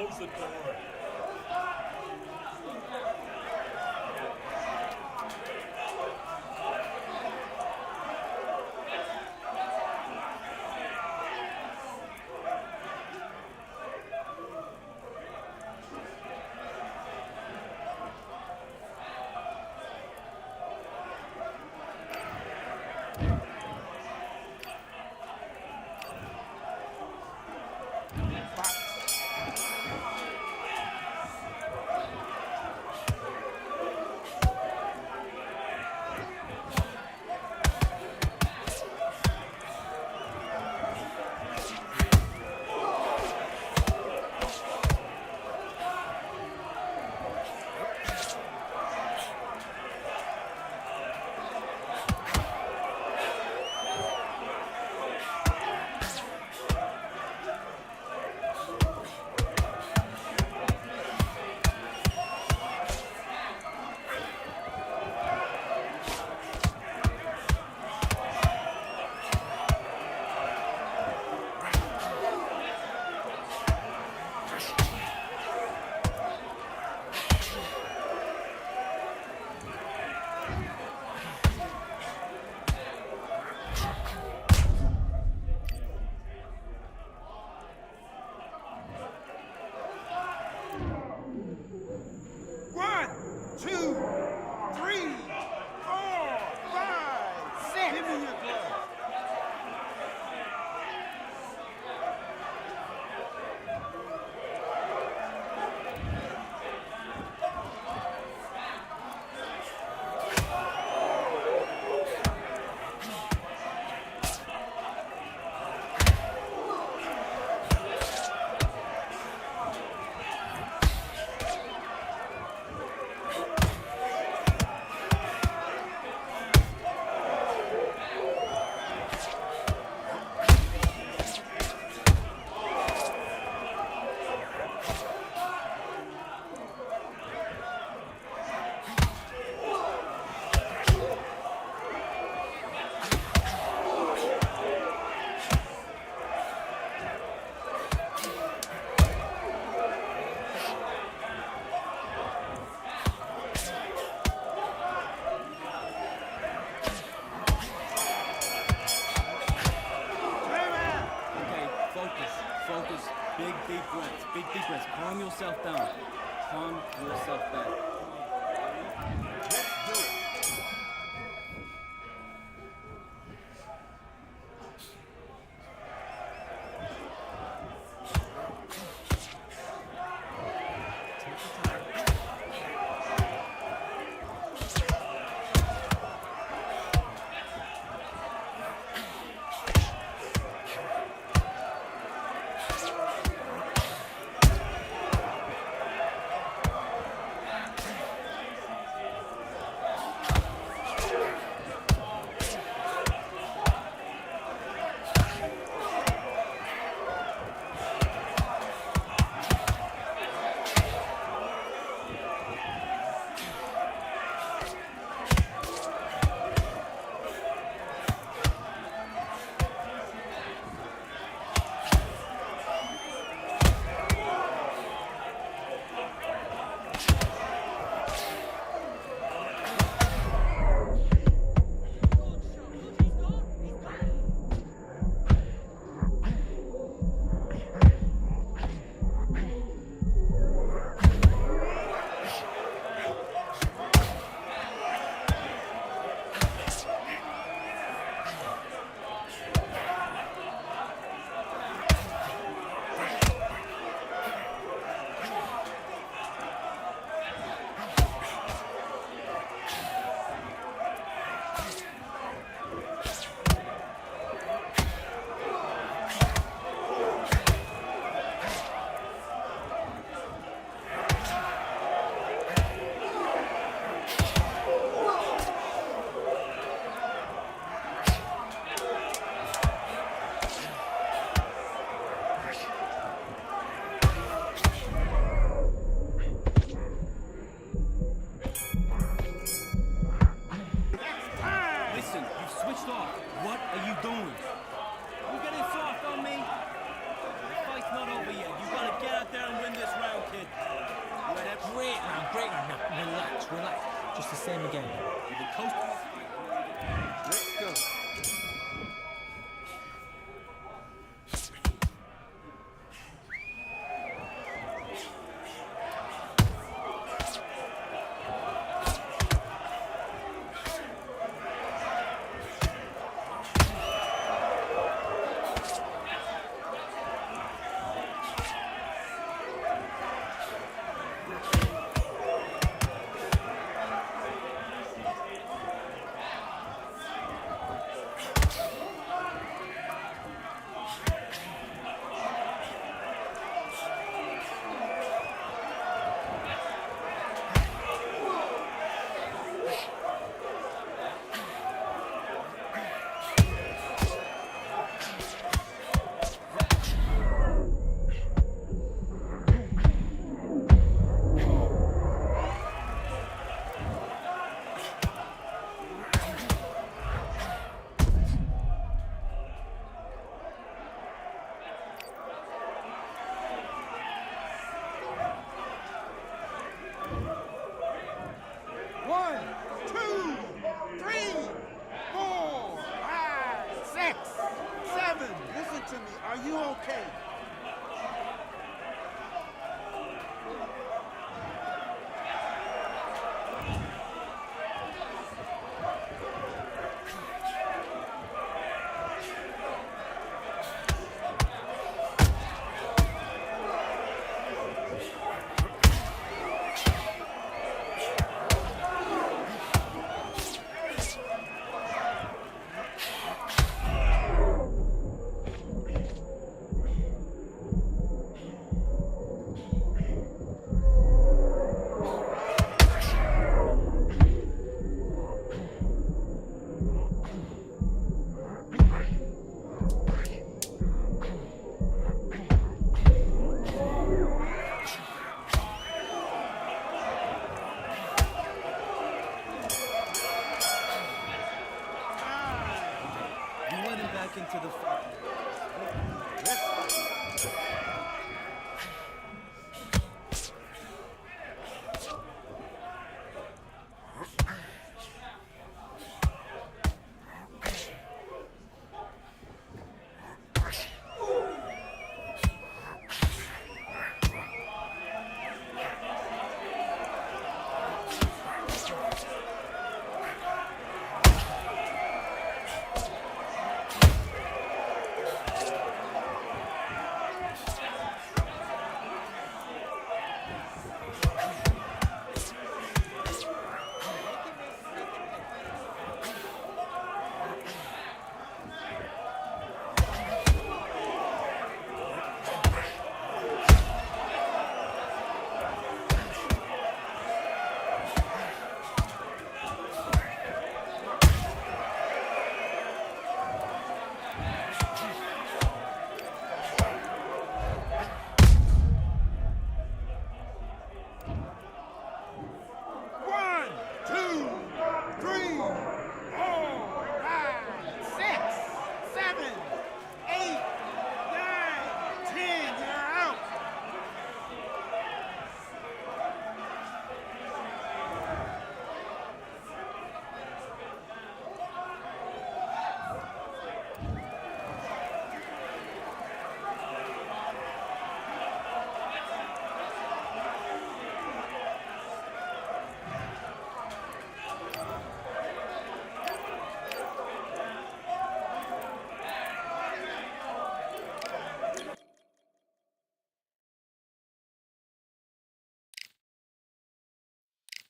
close the door. Big deep breaths. Big deep breaths. Calm yourself down. Calm yourself down. break. No, relax. Just the same again. You've been coasting this fight. Let's go. One, two, three, four, five, six, seven. Listen to me. Are you okay? You let him back into the fight. One, two, three, four, five, six, seven, 8, 9, 10. You're out.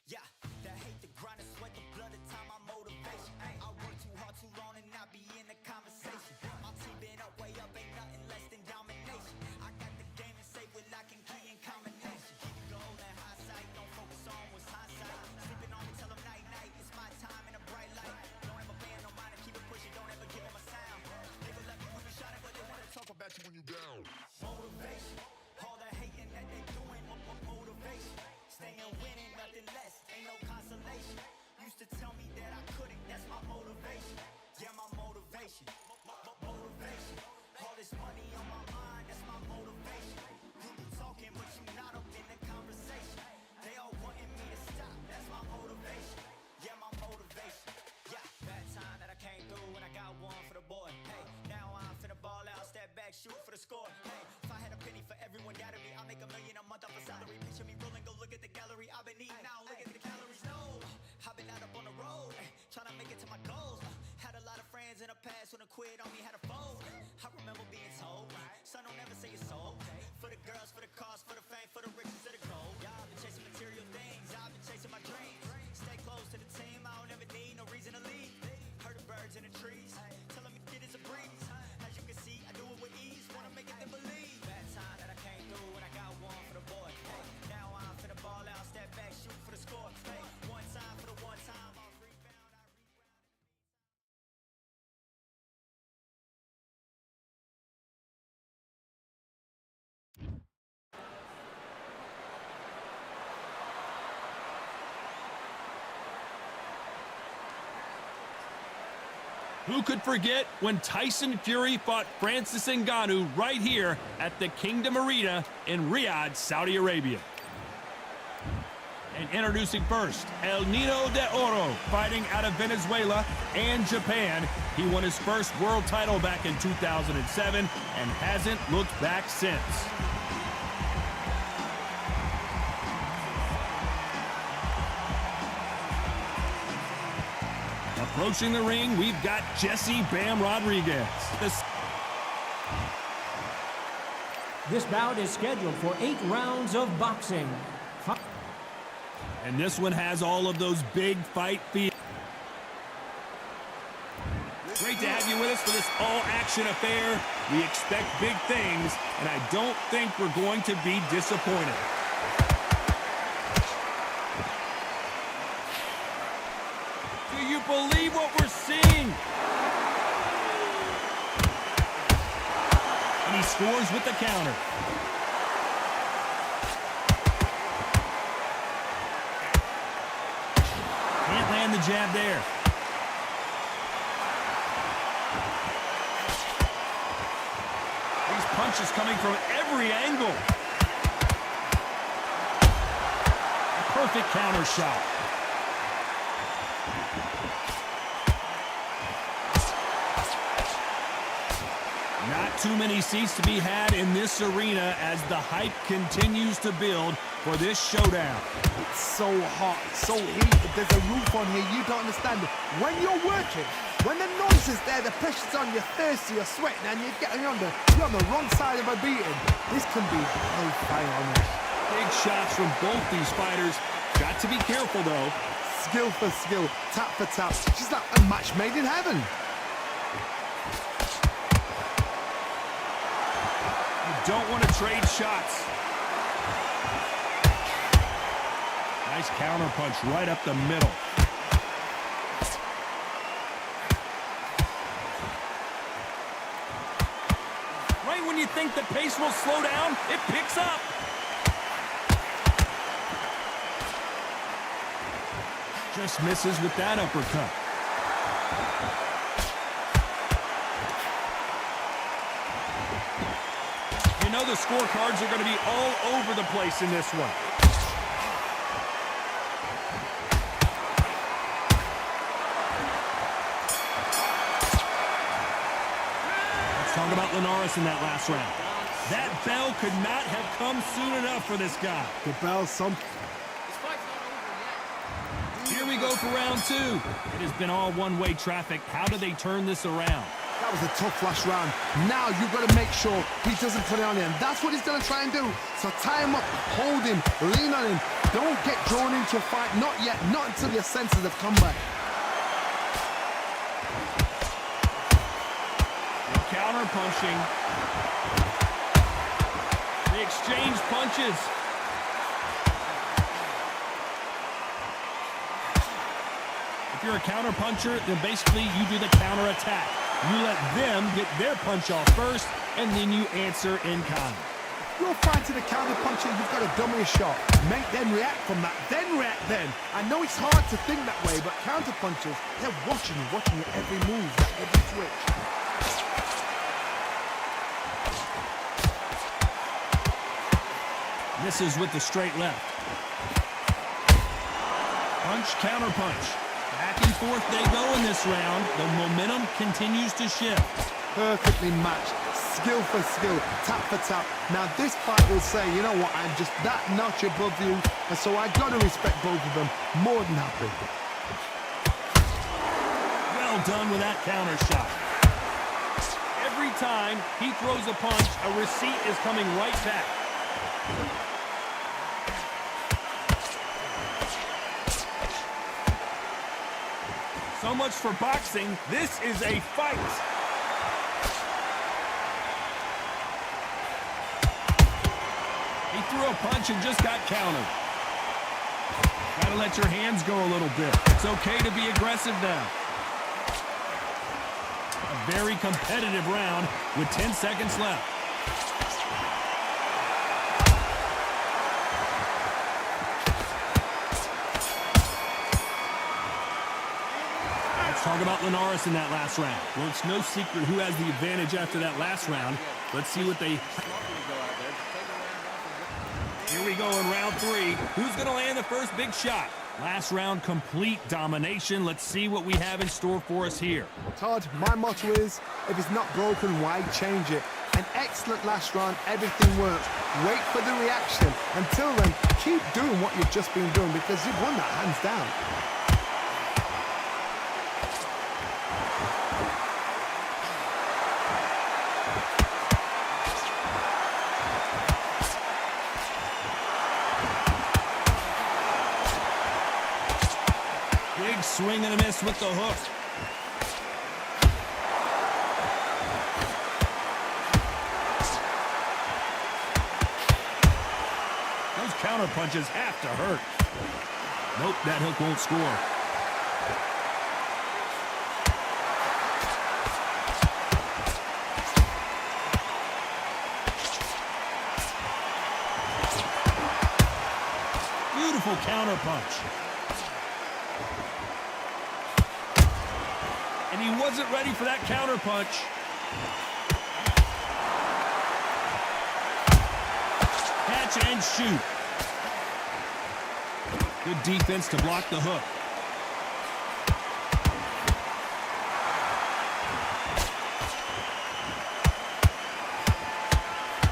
Yeah, that hate the grind and sweat the blood of time, my motivation. Ay, I work too hard too long and not be in the conversation. My team been up, way up, ain't nothing less than domination. I got the game and safe with lock and key and combination. Keep it gold and high sight, don't focus on what's hindsight. Sleeping on me, tell them night night, it's my time in a bright light. Don't ever band no mind and keep it pushing, don't ever give them a sound. They will let me when you shining, but they wanna talk about you when you down. Motivation, all the hating that they doing, motivation. Staying winning, nothing less, ain't no consolation. Used to tell me that I couldn't, that's my motivation. Yeah, my motivation, motivation. All this money on my mind, that's my motivation. You be talking, but you not up in the conversation. They all wanting me quit on me, had a fold. I remember being told, son, don't ever say you're sold. For the girls, for the cars, for the fame, for the riches, for the gold. Yeah, I've been chasing material things, I've been chasing my dreams. Stay close to the team, I don't ever need no reason to leave. Heard the birds in the trees, telling me it is a breeze. As you can see, I do it with ease, wanna make it then believe. Bad time that I came through when I got one for the boy. Now I'm finna ball out, step back, shoot for the score. One time for the one time, I'll rebound, I rebound. Who could forget when Tyson Fury fought Francis Ngannou right here at the Kingdom Arena in Riyadh, Saudi Arabia? And introducing first, El Nino de Oro, fighting out of Venezuela and Japan. He won his first world title back in 2007 and hasn't looked back since. Approaching the ring, we've got Jesse Bam Rodriguez. This bout is scheduled for 8 rounds of boxing. And this one has all of those big fight feels. Great to have you with us for this all-action affair. We expect big things, and I don't think we're going to be disappointed. Do you believe what we're seeing? And he scores with the counter. Can't land the jab there. These punches coming from every angle. A perfect counter shot. Not too many seats to be had in this arena as the hype continues to build for this showdown. It's so hot, so heated. There's a roof on here. You don't understand it. When you're working, when the noise is there, the pressure's on, you're thirsty, you're sweating, and you're on the wrong side of a beating. This can be hellfire on it. Big shots from both these fighters. Got to be careful, though. Skill for skill, tap for tap. She's like a match made in heaven. Don't want to trade shots. Nice counter punch right up the middle. Right when you think the pace will slow down, it picks up. Just misses with that uppercut. You know the scorecards are going to be all over the place in this one. Let's talk about Linares in that last round. That bell could not have come soon enough for this guy. The bell's some. Here we go for round 2. It has been all one-way traffic. How do they turn this around? That was a tough last round. Now you've got to make sure he doesn't put it on him. That's what he's going to try and do. So tie him up, hold him, lean on him. Don't get drawn into a fight. Not yet. Not until your senses have come back. The counter punching. They exchange punches. If you're a counter puncher, then basically you do the counter attack. You let them get their punch off first, and then you answer in kind. You're fighting a counter puncher, you've got to dummy a shot. Make them react from that, then react then. I know it's hard to think that way, but counter punchers, they're watching your every move, that every switch. Misses with the straight left. Punch, counter punch. Back and forth they go in this round. The momentum continues to shift. Perfectly matched. Skill for skill, tap for tap. Now this fight will say, you know what, I'm just that notch above you, and so I got to respect both of them. More than happy. Well done with that counter shot. Every time he throws a punch, a receipt is coming right back. So much for boxing. This is a fight. He threw a punch and just got countered. Gotta let your hands go a little bit. It's okay to be aggressive now. A very competitive round with 10 seconds left. Let's talk about Linares in that last round. Well, it's no secret who has the advantage after that last round. Let's see what they... Here we go in round 3. Who's going to land the first big shot? Last round, complete domination. Let's see what we have in store for us here. Todd, my motto is, if it's not broken, why change it? An excellent last round, everything works. Wait for the reaction. Until then, keep doing what you've just been doing because you've won that hands down. Big swing and a miss with the hook. Those counter punches have to hurt. Nope, that hook won't score. Beautiful counter punch. And he wasn't ready for that counter punch. Catch and shoot. Good defense to block the hook.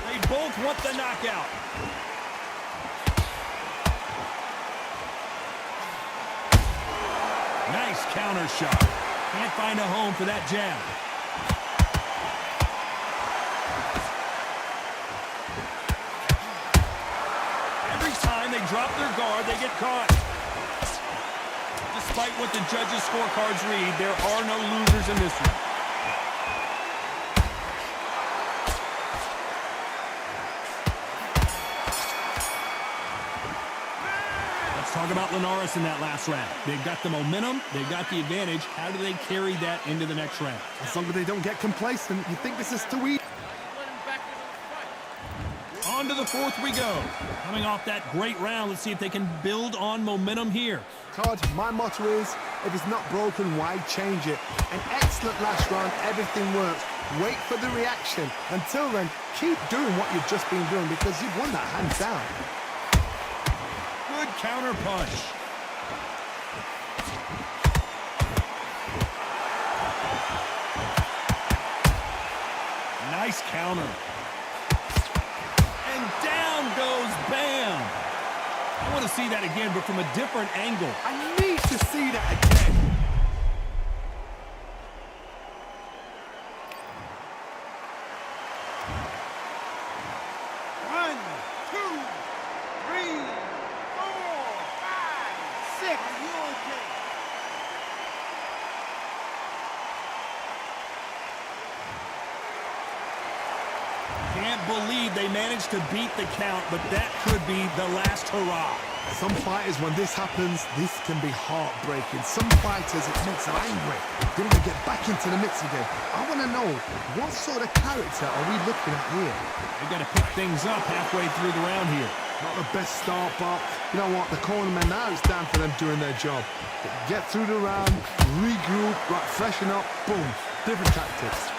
They both want the knockout. Nice counter shot. Can't find a home for that jab. Every time they drop their guard, they get caught. Despite what the judges' scorecards read, there are no losers in this one. Talk about Linares in that last round. They've got the momentum. They've got the advantage. How do they carry that into the next round? As long as they don't get complacent, you think this is too easy. On to the fourth we go. Coming off that great round, let's see if they can build on momentum here. Todd, my motto is, if it's not broken, why change it? An excellent last round, everything works. Wait for the reaction. Until then, keep doing what you've just been doing because you've won that hands down. Good counter punch. Nice counter. And down goes Bam. I want to see that again, but from a different angle. I need to see that again. One, two, three, 4, 5, 6. Are you okay? Can't believe they managed to beat the count, but that could be the last hurrah. Some fighters, when this happens, this can be heartbreaking. Some fighters, it makes them angry. They want to get back into the mix again. I want to know, what sort of character are we looking at here? They've got to pick things up halfway through the round here. Not the best start, but you know what? The cornermen, now it's time for them doing their job. Get through the round, regroup, right, freshen up, boom. Different tactics.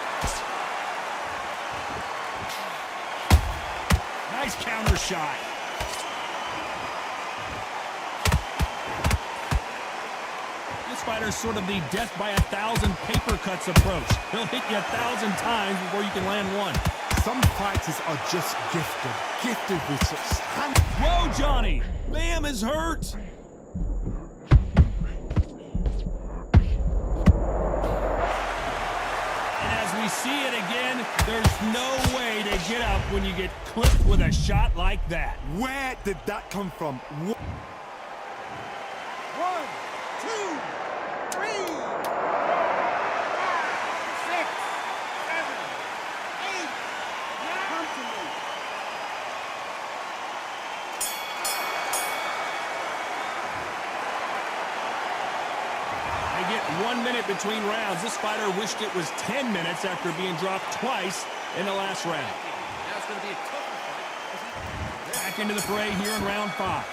Nice counter shot. This fighter's sort of the death by 1,000 paper cuts approach. He'll hit you 1,000 times before you can land one. Some fighters are just gifted with such hand. Whoa, Johnny! Bam is hurt! And as we see it again, no way to get up when you get clipped with a shot like that. Where did that come from? 1, 2, 3, 4, 5, 6, 7, 8, 9. Come to me. They get 1 minute between rounds. This fighter wished it was 10 minutes after being dropped twice in the last round. Now it's going to be a tougher fight. Back into the fray here in round 5.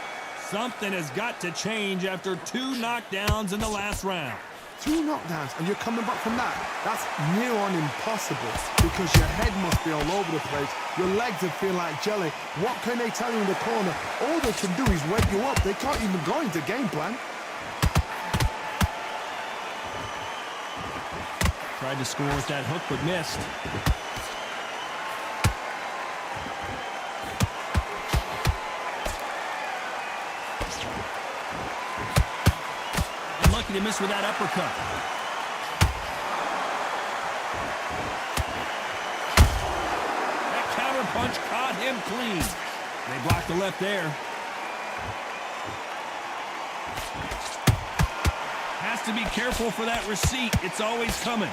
Something has got to change after 2 knockdowns in the last round. 2 knockdowns and you're coming back from that. That's near on impossible because your head must be all over the place. Your legs would feel like jelly. What can they tell you in the corner? All they can do is wake you up. They can't even go into game plan. Tried to score with that hook, but missed. Unlucky to miss with that uppercut. That counter punch caught him clean. They blocked the left there. Has to be careful for that receipt. It's always coming.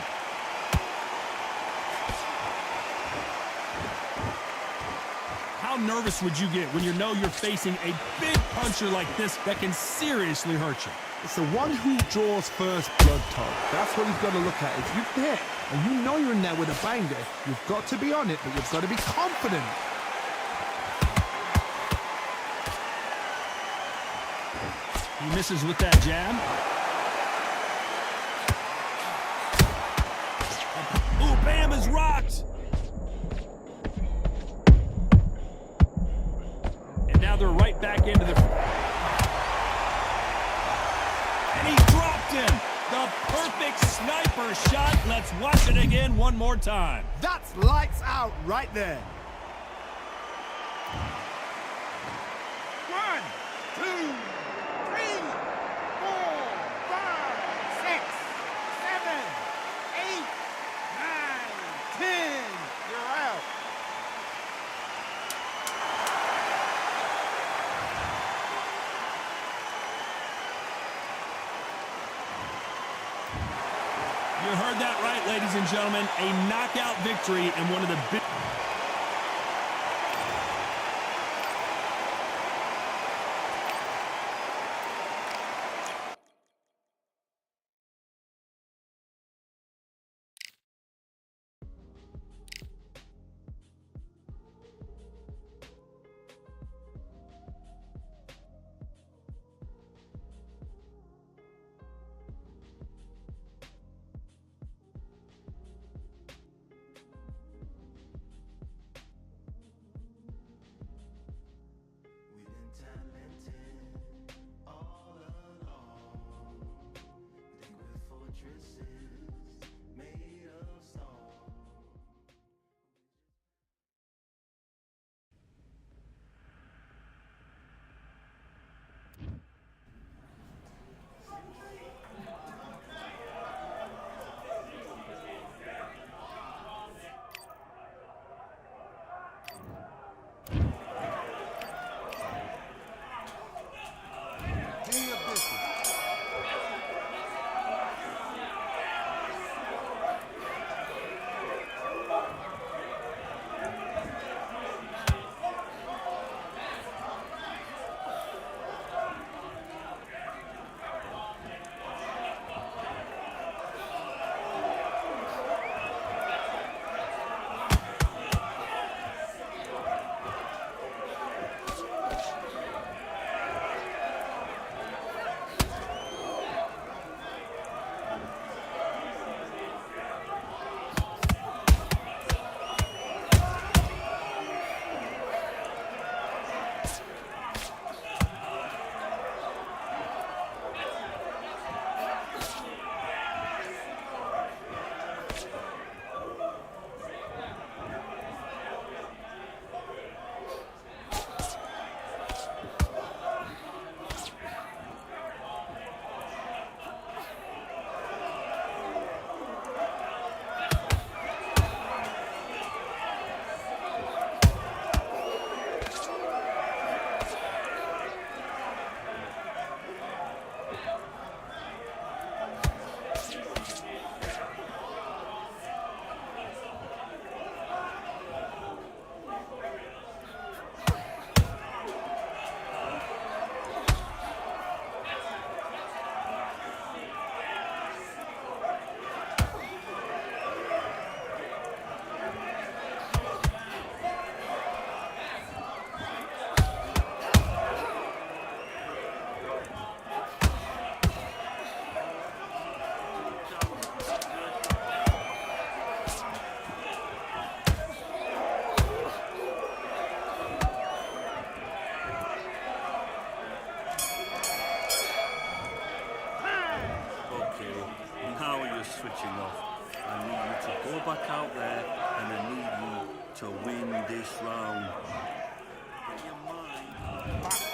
How nervous would you get when you know you're facing a big puncher like this that can seriously hurt you? It's the one who draws first blood, Todd. That's what you've got to look at. If you hit and you know you're in there with a banger, you've got to be on it, but you've got to be confident. He misses with that jab. Ooh, Bam is rocked. And now they're right back into the... And he dropped him. The perfect sniper shot. Let's watch it again one more time. That's lights out right there. 1, 2, 3, 4, 5, 6, 7, 8, 9, 10. You're out. You heard that right, ladies and gentlemen. A knockout victory in one of the big... switching off. I need you to go back out there and I need you to win this round. Get your mind back.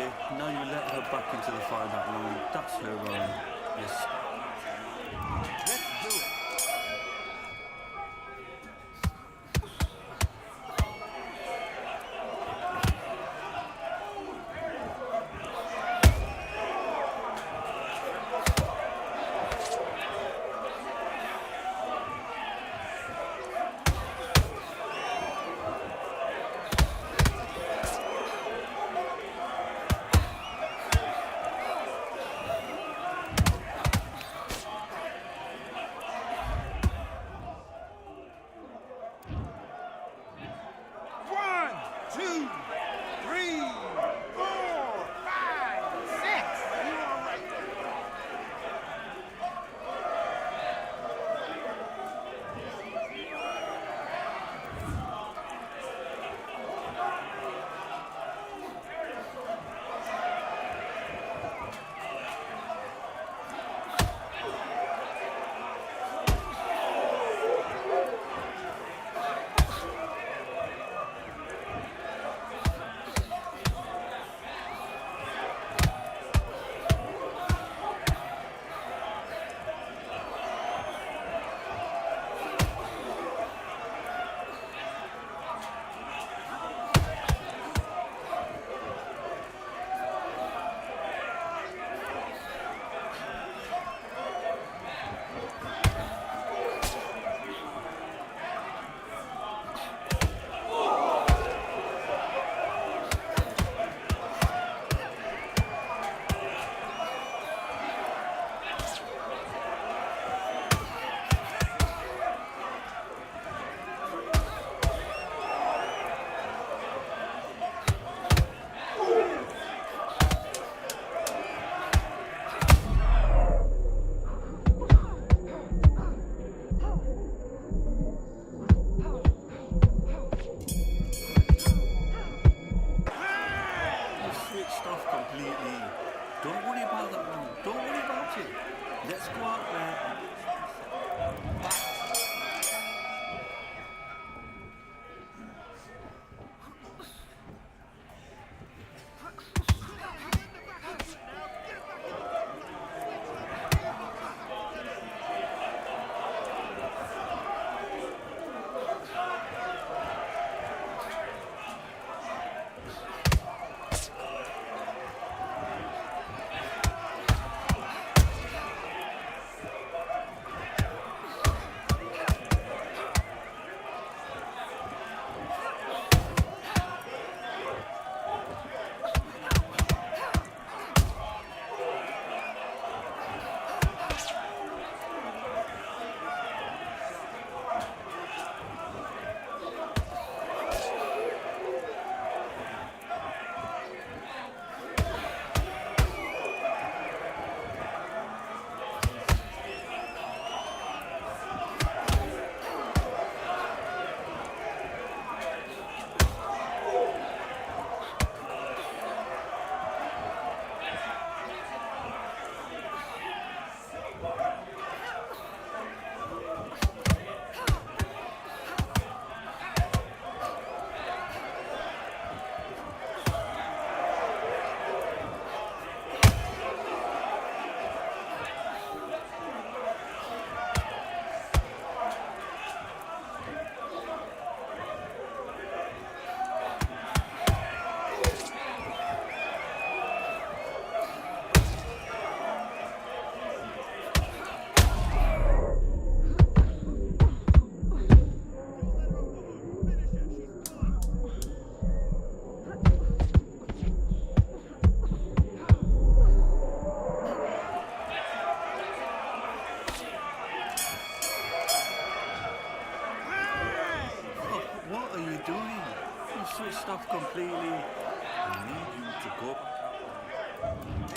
Okay, now you let her back into the fight that long. That's her wrong. Yes. Let's do it. One, two, three, four, five, six. You all right? You switched off completely. Don't worry about that one. Don't worry about it. Let's go out there. What are you doing? You switched off completely. I need you to go back out there.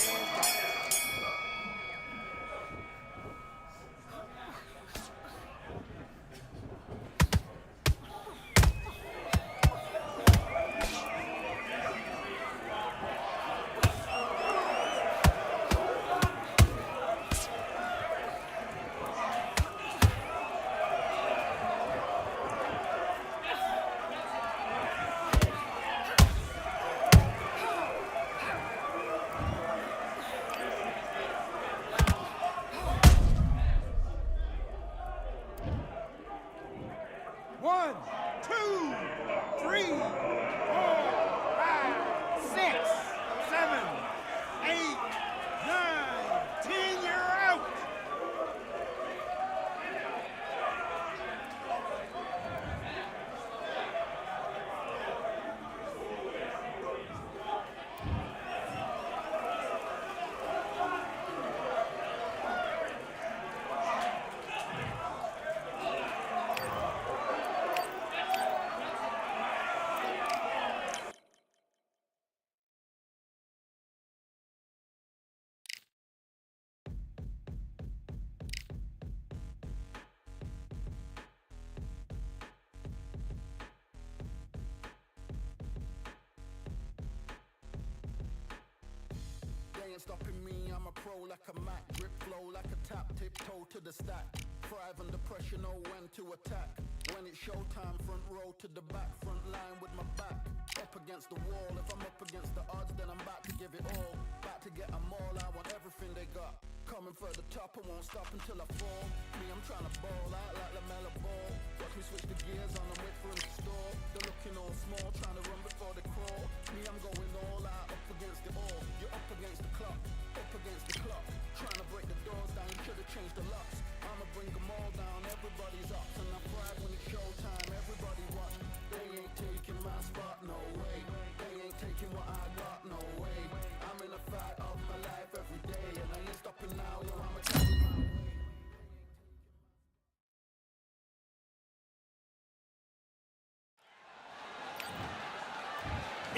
like a Mac, grip flow like a tap, tiptoe to the stack. Thrive under pressure, know when to attack. When it's showtime, front row to the back, front line with my back up against the wall. If I'm up against the odds, then I'm about to give it all. About to get them all, I want everything they got. Coming for the top, I won't stop until I fall. Me, I'm trying to ball out like LaMelo Ball. Watch me switch the gears on and wait for him to stall. They're looking all small, trying to run before they crawl. Me, I'm going all out, up against the all. You're up against the clock, up against the clock. Trying to break the doors down, you should've changed the locks. I'ma bring them all down, everybody's up. And I thrive when it's showtime, everybody watch. They ain't taking my spot, no way. They ain't taking what I got, no way. I'm in a fight of my life every day, and I ain't stopping now, yo, I'ma carry my way.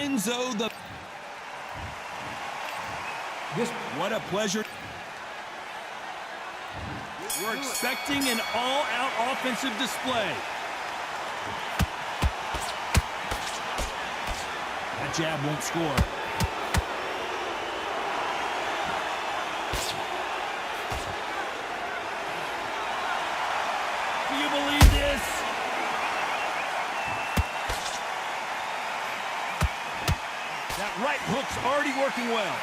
Enzo the... What a pleasure. We're expecting an all-out offensive display. That jab won't score. Do you believe this? That right hook's already working well.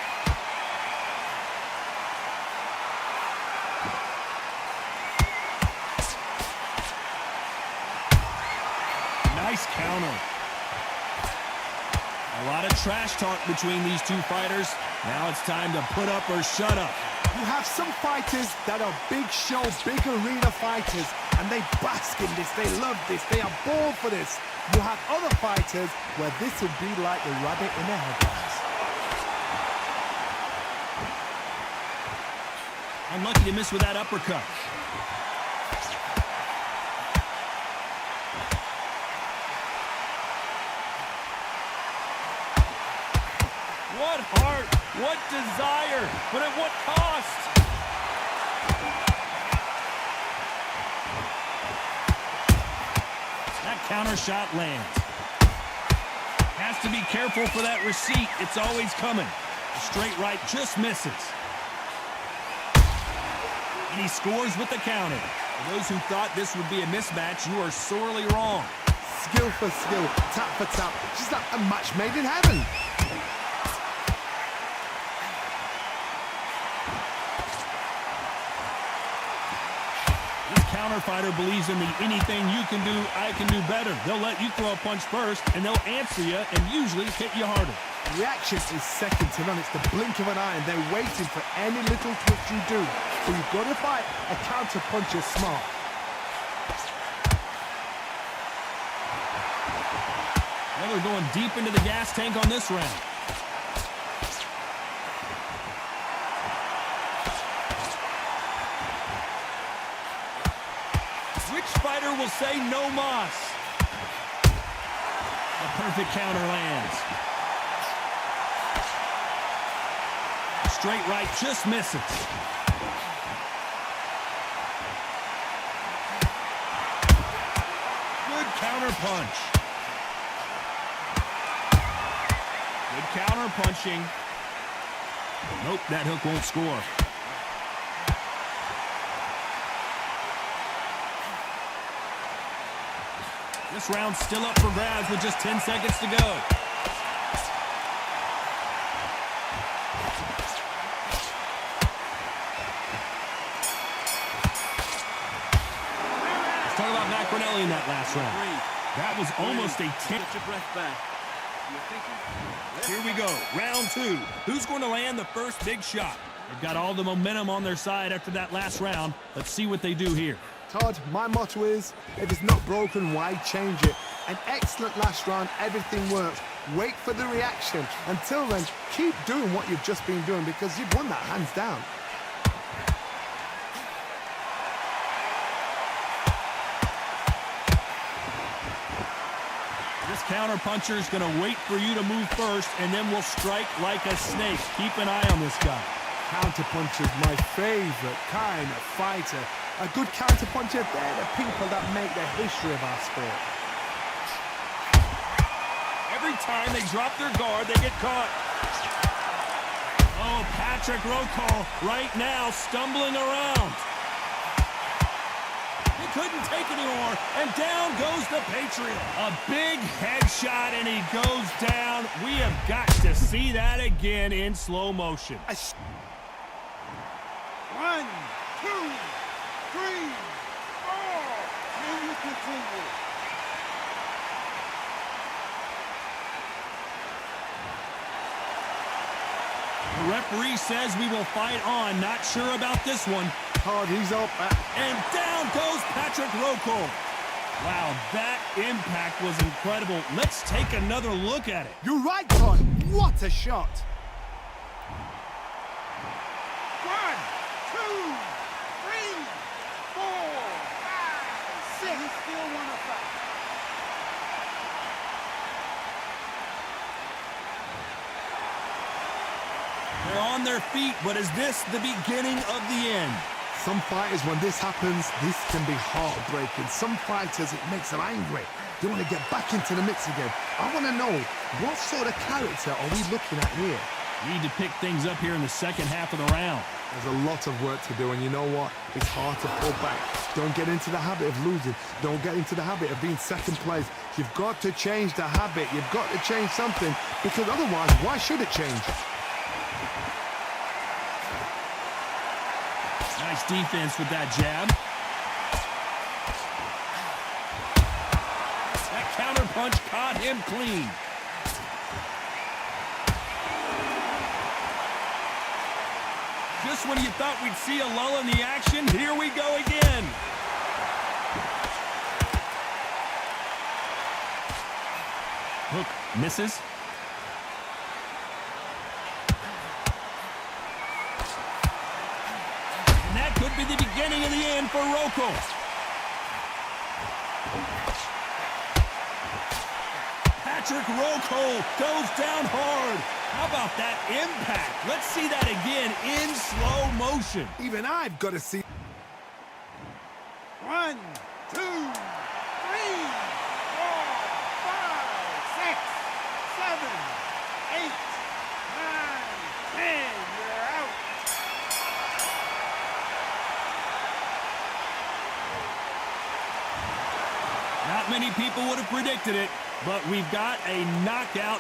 Nice counter. A lot of trash talk between these two fighters. Now it's time to put up or shut up. You have some fighters that are big show, big arena fighters, and they bask in this, they love this, they are born for this. You have other fighters where this would be like the rabbit in a headlights. Unlucky to miss with that uppercut. What heart, what desire, but at what cost? That counter shot lands. Has to be careful for that receipt. It's always coming. The straight right just misses. And he scores with the counter. For those who thought this would be a mismatch, you are sorely wrong. Skill for skill, tap for tap. Just like a match made in heaven. Counter fighter believes in the anything you can do, I can do better. They'll let you throw a punch first, and they'll answer you and usually hit you harder. Reaction is second to none. It's the blink of an eye, and they're waiting for any little twist you do. So you've got to fight a counter puncher smart. Well, they're going deep into the gas tank on this round. Fighter will say no mas. A perfect counter lands. Straight right just misses. Good counter punch. Good counter punching. Nope, that hook won't score. This round's still up for grabs with just 10 seconds to go. Let's talk about Macronelli in that last round. That was almost a 10. Get your breath back. Here we go, round two. Who's going to land the first big shot? They've got all the momentum on their side after that last round. Let's see what they do here. Todd, my motto is, if it's not broken, why change it? An excellent last round, everything worked. Wait for the reaction. Until then, keep doing what you've just been doing because you've won that hands down. This counter puncher is going to wait for you to move first, and then will strike like a snake. Keep an eye on this guy. Counter puncher is my favorite kind of fighter. A good counter puncher, they're the people that make the history of our sport. Every time they drop their guard, they get caught. Oh, Patrick Rocco right now stumbling around. He couldn't take anymore, and down goes the Patriot. A big headshot, and he goes down. We have got to see that again in slow motion. 1, 2, 3, 4. Can you continue? The referee says we will fight on. Not sure about this one. Oh, he's up. And down goes Patrick Rocco. Wow, that impact was incredible. Let's take another look at it. You're right, Todd. What a shot. 1, 2, 3, 4, 5, 6. You still want to fight? They're on their feet, but is this the beginning of the end? Some fighters, when this happens, this can be heartbreaking. Some fighters, it makes them angry. They want to get back into the mix again. I want to know, what sort of character are we looking at here? Need to pick things up here in the second half of the round. There's a lot of work to do, and you know what? It's hard to pull back. Don't get into the habit of losing. Don't get into the habit of being second place. You've got to change the habit. You've got to change something, because otherwise, why should it change? Nice defense with that jab. That counter punch caught him clean. Just when you thought we'd see a lull in the action, here we go again. Hook misses. Could be the beginning of the end for Rocco. Patrick Rocco goes down hard. How about that impact? Let's see that again in slow motion. Even I've got to see. 1, 2, 3, 4, 5, 6, 7, 8, 9, 10. You're out. Not many people would have predicted it, but we've got a knockout.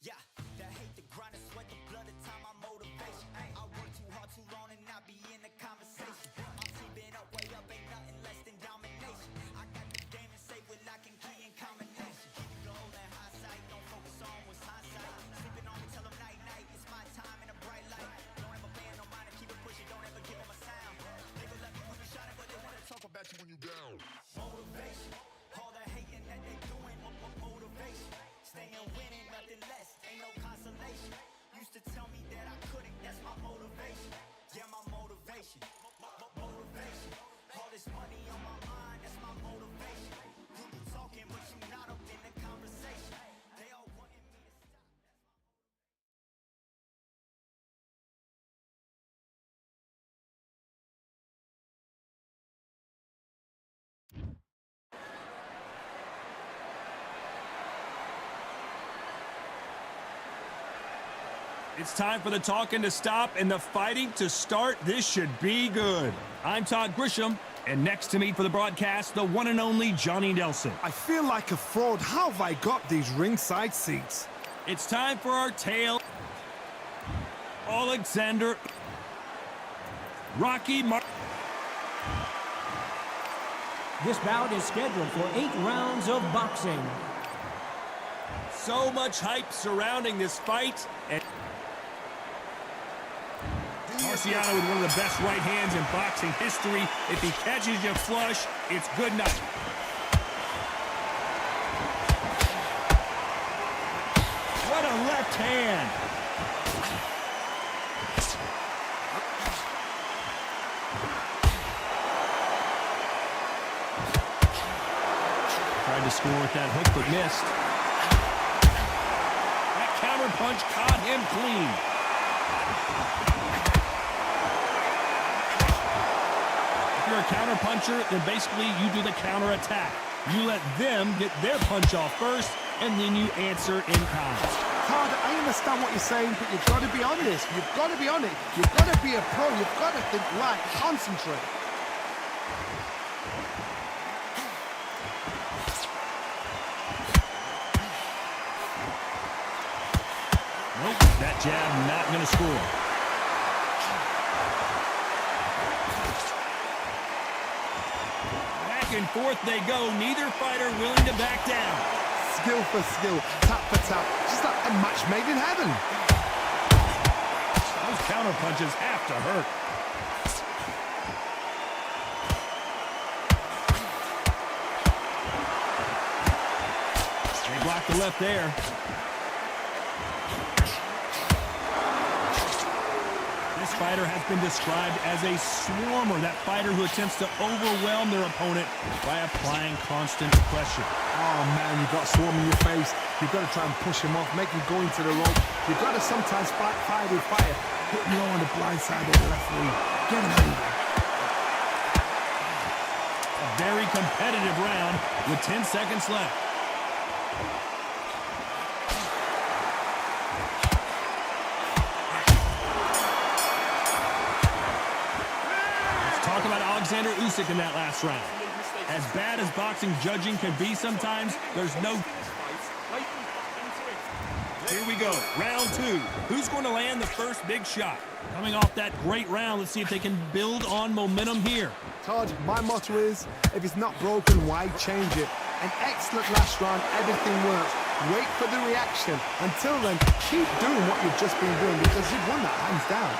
Yeah, the hate, the grind, the sweat, the blood, the time, my motivation. I work too hard, too long, and not be in the conversation. My team been up, way up, ain't nothing less than domination. I got the game and say with lock and key and combination. Keep it low and high sight, don't focus on what's hindsight. Sleeping on me, tell them night, night, it's my time in a bright light. Don't ever band, no mind, and keep it pushing, don't ever give them a sound. They gon' love you when you shining, but they wanna talk about you when you down. Motivation, all the hating that they doing, motivation. Staying winning, nothing less, ain't no consolation. Used to tell me that I couldn't, that's my motivation. Yeah, my motivation, motivation. All this money on my mind, that's my motivation. You talking, but you not up in the conversation. They all wanting me to stop. It's time for the talking to stop and the fighting to start. This should be good. I'm Todd Grisham, and next to me for the broadcast, the one and only Johnny Nelson. I feel like a fraud. How have I got these ringside seats? It's time for our tale. Alexander Rocky Mar. This bout is scheduled for 8 rounds of boxing. So much hype surrounding this fight, and Marciano with one of the best right hands in boxing history. If he catches you flush, it's good night. What a left hand. Tried to score with that hook, but missed. That counter punch caught him clean. If you're a a counter-puncher, then basically you do the counter-attack. You let them get their punch off first, and then you answer in kind. Todd, I understand what you're saying, but you've got to be on this. You've got to be on it. You've got to be a pro. You've got to think right. Concentrate. Nope, that jab not going to score. Back and forth they go. Neither fighter willing to back down. Skill for skill, tap for tap, just like a match made in heaven. Those counter punches have to hurt. They block the left there. This fighter has been described as a swarmer, that fighter who attempts to overwhelm their opponent by applying constant pressure. Oh man, you've got a swarm in your face. You've got to try and push him off, make him go into the rope. You've got to sometimes fight fire with fire. Hit him low on the blind side of the referee. Get him out of there. A very competitive round with 10 seconds left. Talk about Alexander Usyk in that last round. As bad as boxing judging can be sometimes, there's no... Here we go, round two. Who's going to land the first big shot? Coming off that great round, let's see if they can build on momentum here. Todd, my motto is, if it's not broken, why change it? An excellent last round, everything works. Wait for the reaction. Until then, keep doing what you've just been doing because you've won that hands down.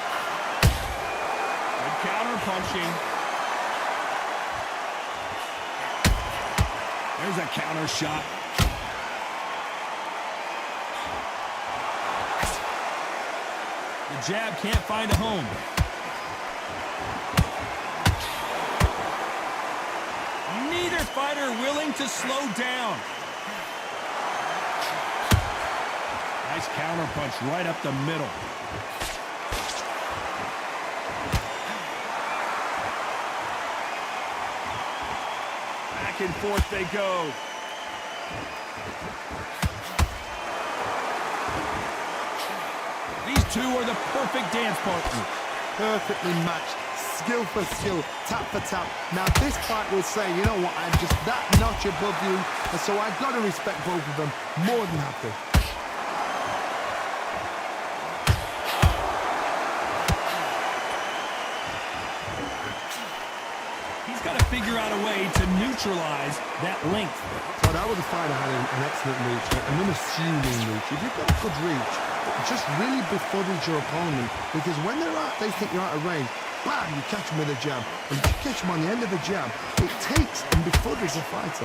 Good counter punching. There's a counter shot. The jab can't find a home. Neither fighter willing to slow down. Nice counter punch right up the middle. Back and forth they go. These two are the perfect dance partners. Perfectly matched, skill for skill, tap for tap. Now this fight will say, you know what, I'm just that notch above you, and so I've got to respect both of them more than happy. Figure out a way to neutralize that length. But I would have fighter had an excellent reach, an unassuming reach. If you've got a good reach, just really befuddles your opponent, because when they're out, they think you're out of range. Bam, you catch them with a jab, and if you catch them on the end of a jab, it takes and befuddles the fighter.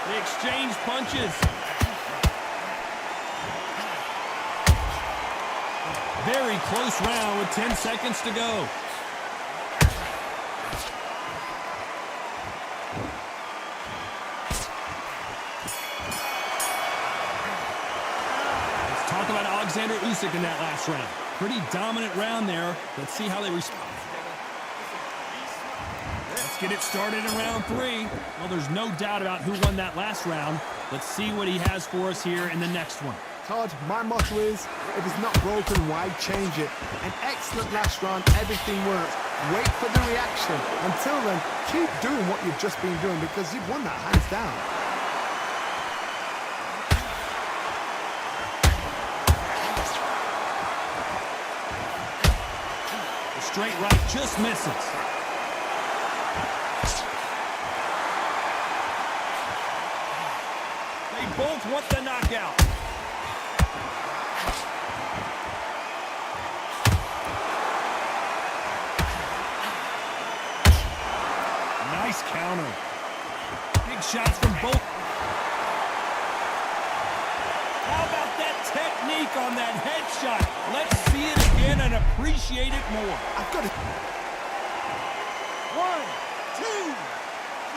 They exchange punches. Very close round with 10 seconds to go. Alexander Usyk in that last round. Pretty dominant round there. Let's see how they respond. Let's get it started in round three. Well, there's no doubt about who won that last round. Let's see what he has for us here in the next one. Todd, my motto is, if it's not broken, why change it? An excellent last round, everything works. Wait for the reaction. Until then, keep doing what you've just been doing because you've won that hands down. Straight right just misses. They both want the knockout. Nice counter. Big shots from both. How about that technique on that headshot? Let's see it again and appreciate it more. I've got it. 1, 2,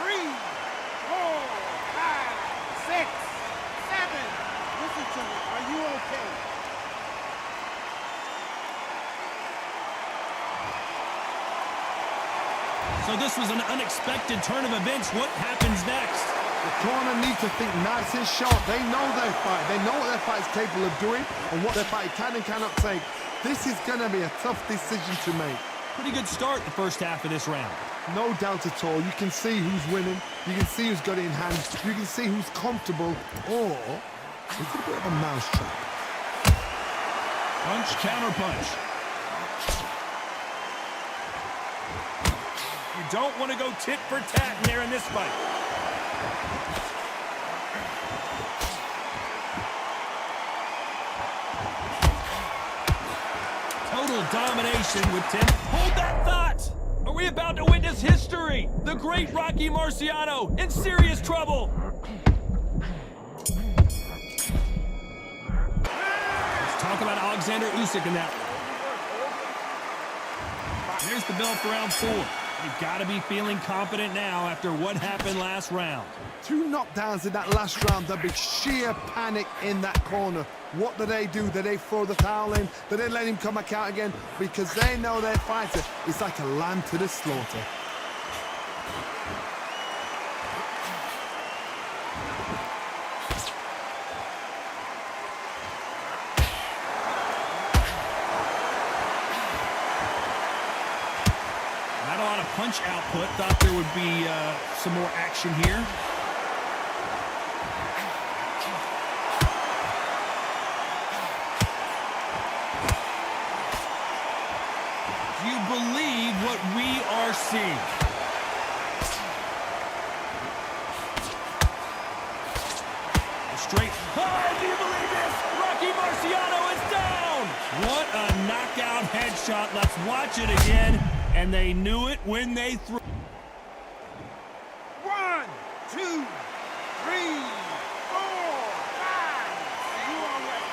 3, 4, 5, 6, 7. Listen to me. Are you okay? So this was an unexpected turn of events. What happens next? The corner need to think nice and sharp. They know their fight. They know what their fight is capable of doing and what their fight can and cannot take. This is going to be a tough decision to make. Pretty good start the first half of this round. No doubt at all. You can see who's winning. You can see who's got it in hand. You can see who's comfortable. Or it's a bit of a mousetrap. Punch, counter punch. You don't want to go tit for tat in there in this fight. Total domination with 10. Hold that thought! Are we about to witness history? The great Rocky Marciano in serious trouble. Let's talk about Alexander Usyk in that. Here's the bell for round 4. You've got to be feeling confident now after what happened last round. 2 knockdowns in that last round. There'll be sheer panic in that corner. What do? Do they throw the towel in? Do they let him come back out again? Because they know their fighter is like a lamb to the slaughter. Not a lot of punch output. Thought there would be some more action here. Believe what we are seeing. Straight. Oh, do you believe this? Rocky Marciano is down. What a knockout headshot. Let's watch it again. And they knew it when they threw. 1, 2, 3, 4, 5. You are ready.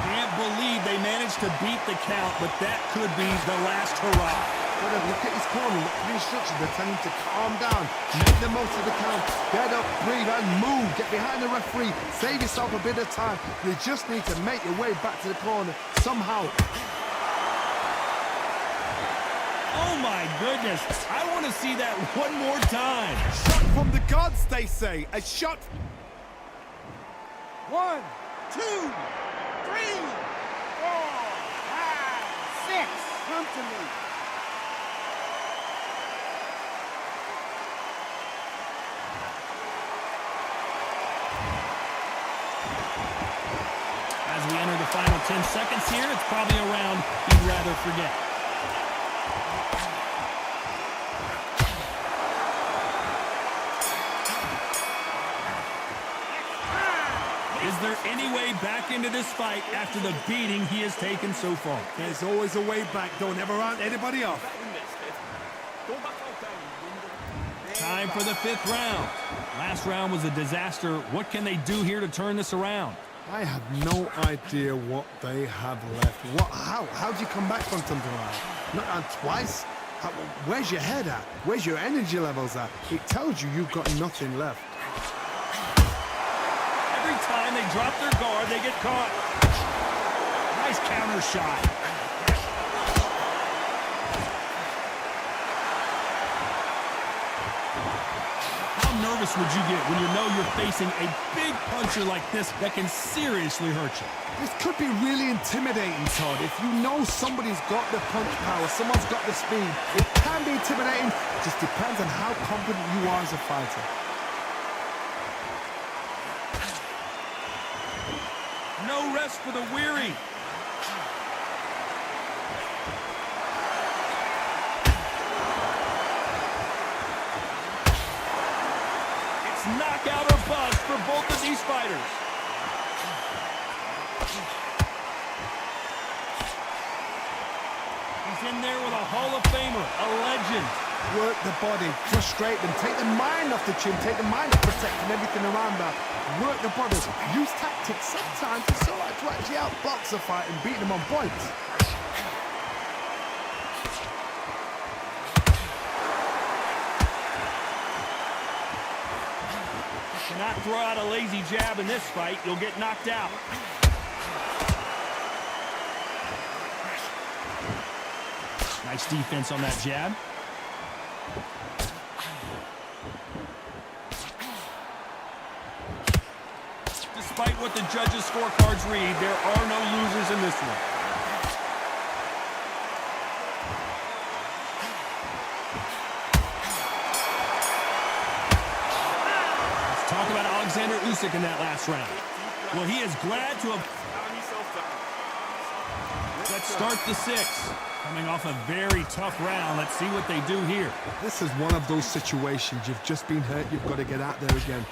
Can't believe they managed to beat the count, but that could be the last hurrah. Look at his corner. Look at the instructions. They're telling him to calm down. Make the most of the count. Get up, breathe, and move. Get behind the referee. Save yourself a bit of time. You just need to make your way back to the corner somehow. Oh, my goodness. I want to see that one more time. Shot from the gods, they say. A shot. 1, 2, 3, 4, 5, 6. Come to me. As we enter the final 10 seconds here, it's probably a round you'd rather forget. Is there any way back into this fight after the beating he has taken so far? There's always a way back. Don't ever round anybody off. Time for the 5th round. Last round was a disaster. What can they do here to turn this around? I have no idea what they have left. How do you come back from something like that? Not on twice? Where's your head at? Where's your energy levels at? It tells you you've got nothing left. Every time they drop their guard, they get caught. Nice counter shot. How nervous would you get when you know you're facing a big puncher like this that can seriously hurt you? This could be really intimidating, Todd. If you know somebody's got the punch power, someone's got the speed, it can be intimidating. It just depends on how confident you are as a fighter. No rest for the weary. It's knockout or bust for both of these fighters. He's in there with a Hall of Famer, a legend. Work the body, frustrate them, take the mind off the chin, take the mind off protecting everything around that. Work the body, use tactics sometimes. It's all right to actually outbox a fight and beat them on points. Cannot throw out a lazy jab in this fight. You'll get knocked out. Nice defense on that jab. Despite what the judges' scorecards read, there are no losers in this one. Let's talk about Alexander Usyk in that last round. Well, he is glad to have... Let's start the 6th. Coming off a very tough round. Let's see what they do here. This is one of those situations. You've just been hurt. You've got to get out there again.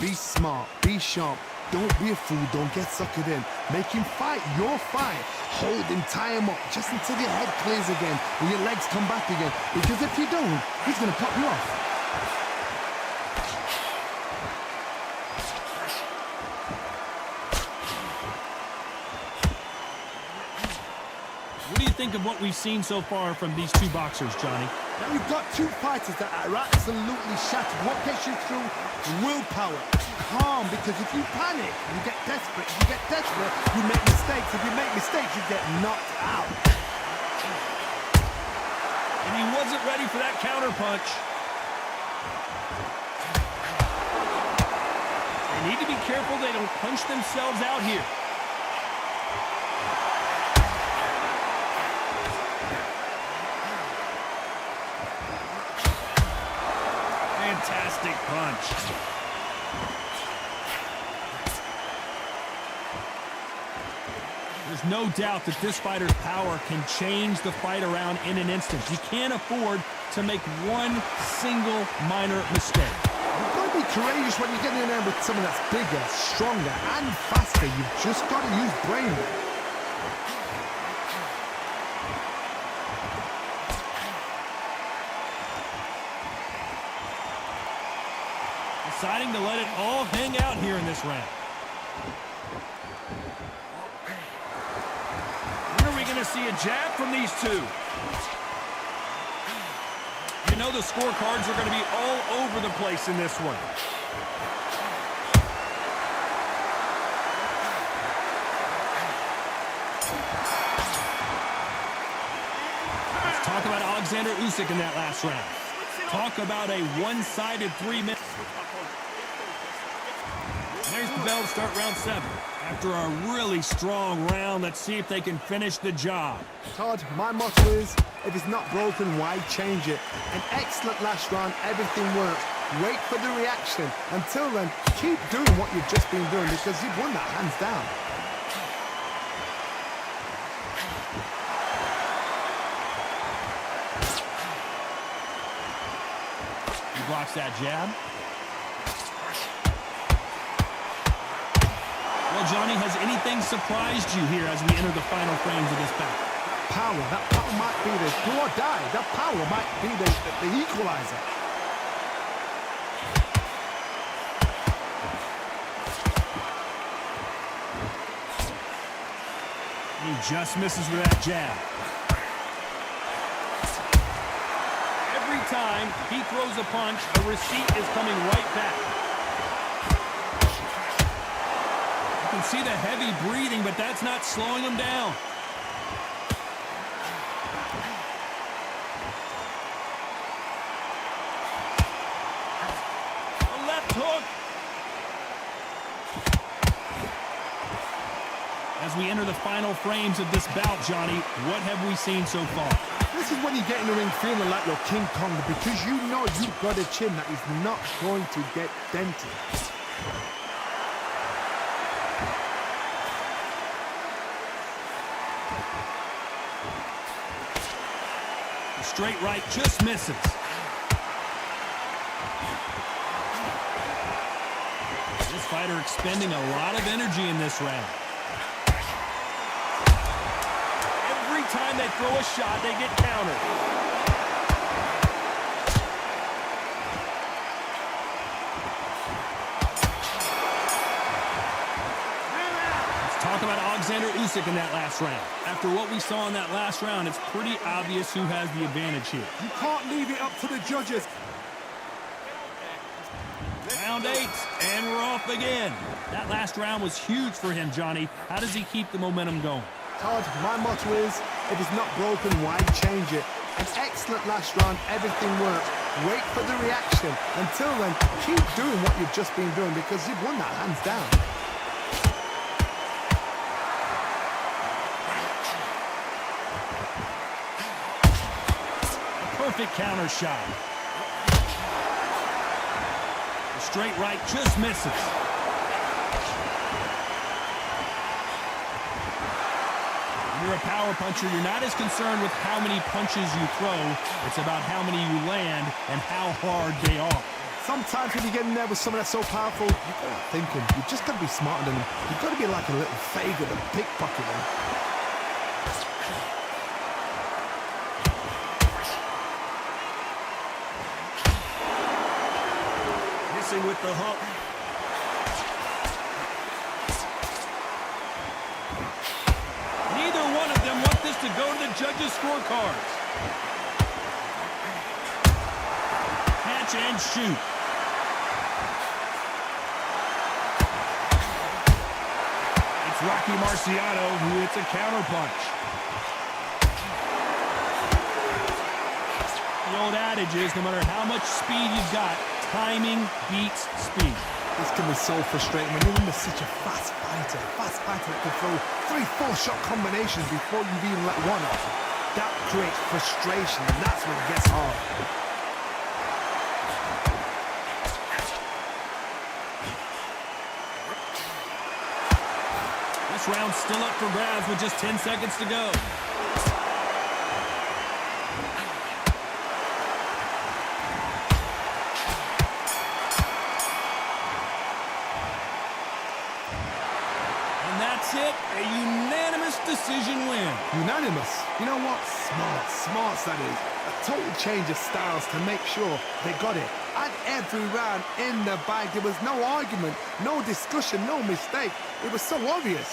Be smart. Be sharp. Don't be a fool. Don't get suckered in. Make him fight your fight. Hold him, tie him up, just until your head clears again and your legs come back again. Because if you don't, he's going to cut you off. What do you think of what we've seen so far from these two boxers, Johnny? Now you've got two fighters that are absolutely shattered. What gets you through? Willpower. Calm, because if you panic, you get desperate. If you get desperate, you make mistakes. If you make mistakes, you get knocked out. And he wasn't ready for that counter punch. They need to be careful they don't punch themselves out here. Fantastic punch. There's no doubt that this fighter's power can change the fight around in an instant. You can't afford to make one single minor mistake. You've got to be courageous when you get in there with someone that's bigger, stronger, and faster. You've just got to use brain. Deciding to let it all hang out here in this round. When are we going to see a jab from these two? You know the scorecards are going to be all over the place in this one. Let's talk about Alexander Usyk in that last round. Talk about a one-sided 3 minutes. There's the bell to start round 7. After a really strong round, let's see if they can finish the job. Todd, my motto is, if it's not broken, why change it? An excellent last round, everything works. Wait for the reaction. Until then, keep doing what you've just been doing because you've won that hands down. He blocks that jab. Well, Johnny, has anything surprised you here as we enter the final frames of this bout? Power. That power might be the do or die. That power might be the equalizer. He just misses with that jab. Every time he throws a punch, a receipt is coming right back. You can see the heavy breathing, but that's not slowing him down. A left hook. As we enter the final frames of this bout, Johnny, what have we seen so far? This is when you get in the ring feeling like you're King Kong because you know you've got a chin that is not going to get dented. Straight right just misses. This fighter expending a lot of energy in this round. Every time they throw a shot, they get countered. Let's talk about Alexander Usyk in that last round. After what we saw in that last round, it's pretty obvious who has the advantage here. You can't leave it up to the judges. Round 8, and we're off again. That last round was huge for him, Johnny. How does he keep the momentum going? Todd, my motto is, if it's not broken, why change it? An excellent last round, everything worked. Wait for the reaction. Until then, keep doing what you've just been doing because you've won that hands down. Perfect counter shot. The straight right just misses. When you're a power puncher, you're not as concerned with how many punches you throw. It's about how many you land and how hard they are. Sometimes when you get in there with someone that's so powerful, you've got to think him. You've just got to be smarter than him. You've got to be like a little faggot and pickpocket him. Missing with the hook. Neither one of them want this to go to the judges' scorecards. Catch and shoot. It's Rocky Marciano who hits a counterpunch. The old adage is no matter how much speed you've got, timing beats speed. This can be so frustrating when you're under such a fast fighter that can throw 3-4 shot combinations before you've even let one off. That creates frustration, and that's when it gets hard. This round's still up for grabs with just 10 seconds to go. It, a unanimous decision win. Unanimous? You know what? Smart that is. A total change of styles to make sure they got it. And every round in the bag, there was no argument, no discussion, no mistake. It was so obvious.